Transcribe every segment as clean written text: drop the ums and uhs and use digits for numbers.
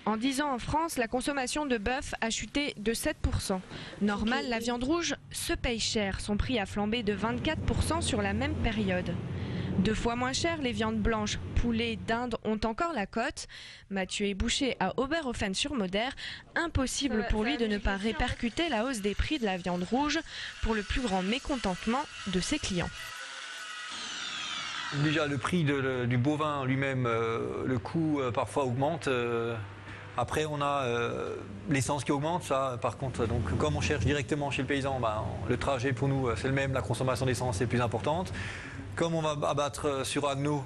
En 10 ans en France, la consommation de bœuf a chuté de 7%. Normal, la viande rouge se paye cher. Son prix a flambé de 24% sur la même période. 2 fois moins cher, les viandes blanches, poulet, dinde ont encore la cote. Mathieu est boucher à Oberhofen-sur-Moder. Impossible pour lui de ne pas répercuter la hausse des prix de la viande rouge pour le plus grand mécontentement de ses clients. Déjà le prix du bovin lui-même, le coût parfois augmente. Après on a l'essence qui augmente, ça par contre, donc comme on cherche directement chez le paysan, le trajet pour nous c'est le même, la consommation d'essence est plus importante. Comme on va abattre sur agneau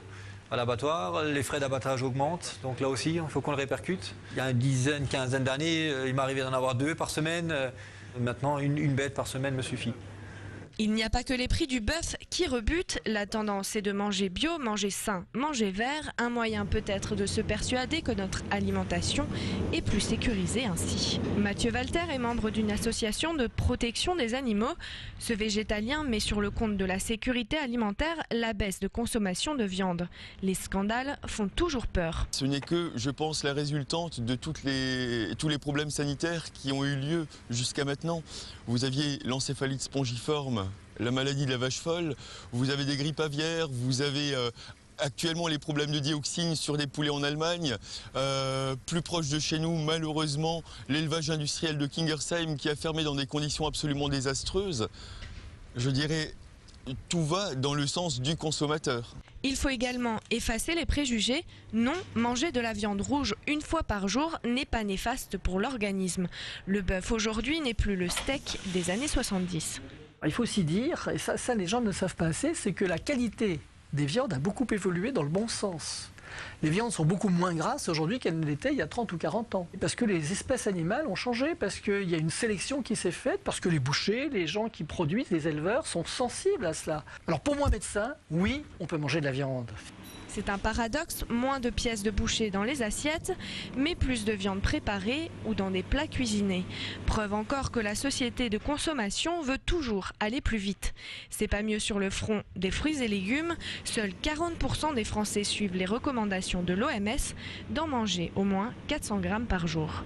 à l'abattoir, les frais d'abattage augmentent, donc là aussi il faut qu'on le répercute. Il y a une dizaine, quinzaine d'années, il m'arrivait d'en avoir 2 par semaine, maintenant une bête par semaine me suffit. Il n'y a pas que les prix du bœuf qui rebutent. La tendance est de manger bio, manger sain, manger vert. Un moyen peut-être de se persuader que notre alimentation est plus sécurisée ainsi. Mathieu Walter est membre d'une association de protection des animaux. Ce végétalien met sur le compte de la sécurité alimentaire la baisse de consommation de viande. Les scandales font toujours peur. Ce n'est que, je pense, la résultante de tous les problèmes sanitaires qui ont eu lieu jusqu'à maintenant. Vous aviez l'encéphalite spongiforme, la maladie de la vache folle, vous avez des grippes aviaires, vous avez actuellement les problèmes de dioxine sur des poulets en Allemagne. Plus proche de chez nous, malheureusement, l'élevage industriel de Kingersheim qui a fermé dans des conditions absolument désastreuses. Je dirais, tout va dans le sens du consommateur. Il faut également effacer les préjugés. Non, manger de la viande rouge 1 fois par jour n'est pas néfaste pour l'organisme. Le bœuf aujourd'hui n'est plus le steak des années 70. Il faut aussi dire, et ça les gens ne savent pas assez, c'est que la qualité des viandes a beaucoup évolué dans le bon sens. Les viandes sont beaucoup moins grasses aujourd'hui qu'elles ne l'étaient il y a 30 ou 40 ans. Parce que les espèces animales ont changé, parce qu'il y a une sélection qui s'est faite, parce que les bouchers, les gens qui produisent, les éleveurs sont sensibles à cela. Alors pour moi médecin, oui, on peut manger de la viande. C'est un paradoxe, moins de pièces de boucher dans les assiettes, mais plus de viande préparée ou dans des plats cuisinés. Preuve encore que la société de consommation veut toujours aller plus vite. C'est pas mieux sur le front des fruits et légumes. Seuls 40% des Français suivent les recommandations de l'OMS d'en manger au moins 400 grammes par jour.